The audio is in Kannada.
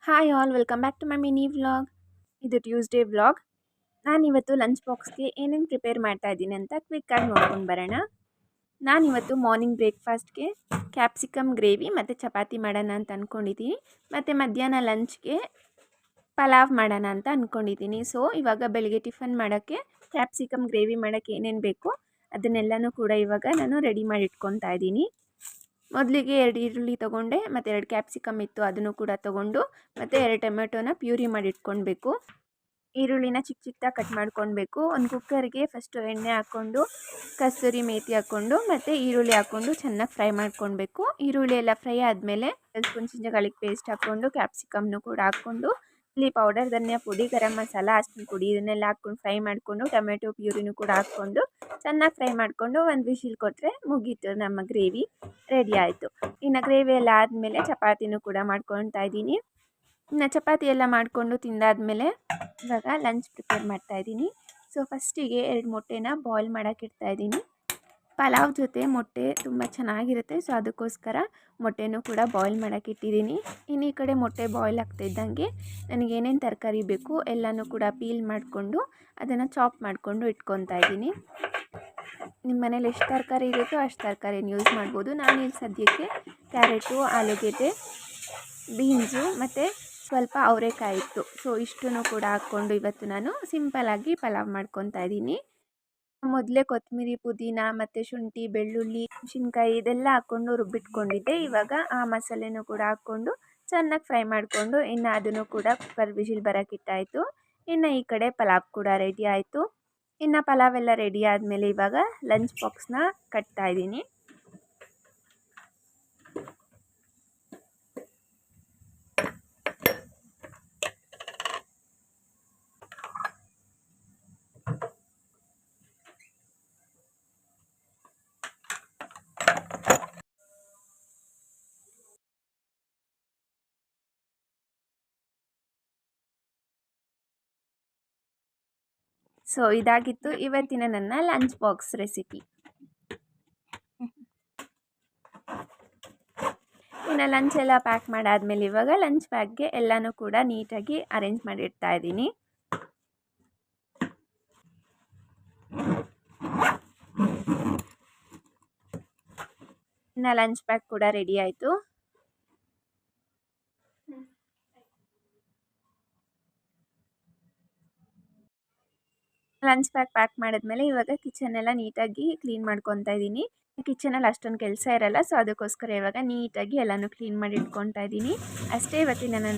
Hi all welcome back to my mini vlog. ಇದು ಟ್ಯೂಸ್ಡೇ ವ್ಲಾಗ್. ನಾನಿವತ್ತು ಲಂಚ್ ಬಾಕ್ಸ್ಗೆ ಏನೇನು ಪ್ರಿಪೇರ್ ಮಾಡ್ತಾ ಇದ್ದೀನಿ ಅಂತ ಕ್ವಿಕ್ಕಾಗಿ ನೋಡ್ಕೊಂಡು ಬರೋಣ. ನಾನಿವತ್ತು ಮಾರ್ನಿಂಗ್ ಬ್ರೇಕ್ಫಾಸ್ಟ್ಗೆ ಕ್ಯಾಪ್ಸಿಕಮ್ ಗ್ರೇವಿ ಮತ್ತು ಚಪಾತಿ ಮಾಡೋಣ ಅಂತ ಅಂದ್ಕೊಂಡಿದ್ದೀನಿ. ಮತ್ತು ಮಧ್ಯಾಹ್ನ ಲಂಚ್ಗೆ ಪಲಾವ್ ಮಾಡೋಣ ಅಂತ ಅಂದ್ಕೊಂಡಿದ್ದೀನಿ. ಸೊ ಇವಾಗ ಬೆಳಿಗ್ಗೆ ಟಿಫನ್ ಮಾಡೋಕ್ಕೆ ಕ್ಯಾಪ್ಸಿಕಮ್ ಗ್ರೇವಿ ಮಾಡೋಕ್ಕೆ ಏನೇನು ಬೇಕು ಅದನ್ನೆಲ್ಲನೂ ಕೂಡ ಇವಾಗ ನಾನು ರೆಡಿ ಮಾಡಿ ಇಟ್ಕೊತಾ ಇದ್ದೀನಿ. ಮೊದಲಿಗೆ 2 ಈರುಳ್ಳಿ ತೊಗೊಂಡೆ ಮತ್ತು 2 ಕ್ಯಾಪ್ಸಿಕಮ್ ಇತ್ತು ಅದನ್ನು ಕೂಡ ತೊಗೊಂಡು ಮತ್ತು 2 ಟೊಮೆಟೊನ ಪ್ಯೂರಿ ಮಾಡಿ ಇಟ್ಕೊಳ್ಬೇಕು. ಈರುಳ್ಳಿನ ಚಿಕ್ಕ ಚಿಕ್ಕದಾಗಿ ಕಟ್ ಮಾಡ್ಕೊಳ್ಬೇಕು. ಒಂದು ಕುಕ್ಕರ್ಗೆ ಫಸ್ಟು ಎಣ್ಣೆ ಹಾಕ್ಕೊಂಡು ಕಸ್ತೂರಿ ಮೇಥಿ ಹಾಕ್ಕೊಂಡು ಮತ್ತು ಈರುಳ್ಳಿ ಹಾಕ್ಕೊಂಡು ಚೆನ್ನಾಗಿ ಫ್ರೈ ಮಾಡ್ಕೊಳ್ಬೇಕು. ಈರುಳ್ಳಿ ಎಲ್ಲ ಫ್ರೈ ಆದಮೇಲೆ 1 ಸ್ಪೂನ್ ಗಾರ್ಲಿಕ್ ಪೇಸ್ಟ್ ಹಾಕ್ಕೊಂಡು ಕ್ಯಾಪ್ಸಿಕಮ್ನು ಕೂಡ ಹಾಕ್ಕೊಂಡು ಚಿಲ್ಲಿ ಪೌಡರ್, ಧನಿಯಾ ಪುಡಿ, ಗರಂ ಮಸಾಲ, ಅರಿಶಿನ ಪುಡಿ ಇದನ್ನೆಲ್ಲ ಹಾಕ್ಕೊಂಡು ಫ್ರೈ ಮಾಡಿಕೊಂಡು ಟೊಮೆಟೊ ಪ್ಯೂರಿನೂ ಕೂಡ ಹಾಕ್ಕೊಂಡು ಚೆನ್ನಾಗಿ ಫ್ರೈ ಮಾಡಿಕೊಂಡು ಒಂದು ವಿಶಿಲ್ ಕೊಟ್ಟರೆ ಮುಗೀತು, ನಮ್ಮ ಗ್ರೇವಿ ರೆಡಿ ಆಯಿತು. ಇನ್ನು ಗ್ರೇವಿ ಎಲ್ಲ ಆದಮೇಲೆ ಚಪಾತಿನೂ ಕೂಡ ಮಾಡ್ಕೊಳ್ತಾ ಇದ್ದೀನಿ. ಇನ್ನು ಚಪಾತಿ ಎಲ್ಲ ಮಾಡಿಕೊಂಡು ತಿಂದಾದ್ಮೇಲೆ ಇವಾಗ ಲಂಚ್ ಪ್ರಿಪೇರ್ ಮಾಡ್ತಾಯಿದ್ದೀನಿ. ಸೊ ಫಸ್ಟಿಗೆ 2 ಮೊಟ್ಟೆನ ಬಾಯ್ಲ್ ಮಾಡೋಕ್ಕೆ ಇಡ್ತಾಯಿದ್ದೀನಿ. ಪಲಾವ್ ಜೊತೆ ಮೊಟ್ಟೆ ತುಂಬ ಚೆನ್ನಾಗಿರುತ್ತೆ. ಸೊ ಅದಕ್ಕೋಸ್ಕರ ಮೊಟ್ಟೆನೂ ಕೂಡ ಬಾಯ್ಲ್ ಮಾಡೋಕ್ಕೆ ಇಟ್ಟಿದ್ದೀನಿ. ಇನ್ನು ಈ ಕಡೆ ಮೊಟ್ಟೆ ಬಾಯ್ಲ್ ಆಗ್ತಾಯಿದ್ದಂಗೆ ನನಗೆ ಏನೇನು ತರಕಾರಿ ಬೇಕು ಎಲ್ಲನೂ ಕೂಡ ಪೀಲ್ ಮಾಡಿಕೊಂಡು ಅದನ್ನು ಚಾಪ್ ಮಾಡಿಕೊಂಡು ಇಟ್ಕೊತಾ ಇದ್ದೀನಿ. ನಿಮ್ಮ ಮನೇಲಿ ಎಷ್ಟು ತರಕಾರಿ ಇರುತ್ತೋ ಅಷ್ಟು ತರಕಾರಿನ ಯೂಸ್ ಮಾಡ್ಬೋದು. ನಾನಿಲ್ಲಿ ಸದ್ಯಕ್ಕೆ ಕ್ಯಾರೆಟು, ಆಲೂಗೆಡ್ಡೆ, ಬೀನ್ಸು ಮತ್ತು ಸ್ವಲ್ಪ ಅವರೆಕಾಯಿ ಇತ್ತು. ಸೊ ಇಷ್ಟನ್ನು ಕೂಡ ಹಾಕ್ಕೊಂಡು ಇವತ್ತು ನಾನು ಸಿಂಪಲ್ಲಾಗಿ ಪಲಾವ್ ಮಾಡ್ಕೊತಾ ಇದ್ದೀನಿ. ಮೊದಲೇ ಕೊತ್ತಂಬರಿ, ಪುದೀನ ಮತ್ತು ಶುಂಠಿ, ಬೆಳ್ಳುಳ್ಳಿ, ಮೆಣಸಿನ್ಕಾಯಿ ಇದೆಲ್ಲ ಹಾಕ್ಕೊಂಡು ರುಬ್ಬಿಟ್ಕೊಂಡಿದ್ದೆ. ಇವಾಗ ಆ ಮಸಾಲೆನೂ ಕೂಡ ಹಾಕ್ಕೊಂಡು ಚೆನ್ನಾಗಿ ಫ್ರೈ ಮಾಡಿಕೊಂಡು ಇನ್ನು ಅದನ್ನು ಕೂಡ ಕುಕ್ಕರ್ ವಿಶಿಲ್ ಬರೋಕ್ಕಿಟ್ಟಾಯಿತು. ಇನ್ನು ಈ ಕಡೆ ಪಲಾವ್ ಕೂಡ ರೆಡಿ ಆಯಿತು. ಇನ್ನು ಪಲಾವ್ ಎಲ್ಲ ರೆಡಿ ಆದಮೇಲೆ ಇವಾಗ ಲಂಚ್ ಬಾಕ್ಸ್ನ ಕಟ್ತಾಯಿದ್ದೀನಿ. ಸೊ ಇದಾಗಿತ್ತು ಇವತ್ತಿನ ನನ್ನ ಲಂಚ್ ಬಾಕ್ಸ್ ರೆಸಿಪಿ. ಇನ್ನು ಲಂಚ್ ಎಲ್ಲ ಪ್ಯಾಕ್ ಮಾಡಾದ್ಮೇಲೆ ಇವಾಗ ಲಂಚ್ ಬ್ಯಾಗ್ಗೆ ಎಲ್ಲನೂ ಕೂಡ ನೀಟಾಗಿ ಅರೇಂಜ್ ಮಾಡಿ ಇಡ್ತಾ ಇದ್ದೀನಿ. ಇನ್ನು ಲಂಚ್ ಬ್ಯಾಗ್ ಕೂಡ ರೆಡಿ ಆಯಿತು. ಲಂಚ್ ಪ್ಯಾಕ್ ಮಾಡಿದ್ಮೇಲೆ ಇವಾಗ ಕಿಚನ್ ಎಲ್ಲ ನೀಟಾಗಿ ಕ್ಲೀನ್ ಮಾಡ್ಕೊತಾ ಇದ್ದೀನಿ. ಕಿಚನಲ್ಲಿ ಅಷ್ಟೊಂದು ಕೆಲಸ ಇರಲ್ಲ. ಸೊ ಅದಕ್ಕೋಸ್ಕರ ಇವಾಗ ನೀಟಾಗಿ ಎಲ್ಲನೂ ಕ್ಲೀನ್ ಮಾಡಿ ಇಟ್ಕೊತಾ ಇದ್ದೀನಿ. ಅಷ್ಟೇ ಇವತ್ತಿನ ನನ್ನ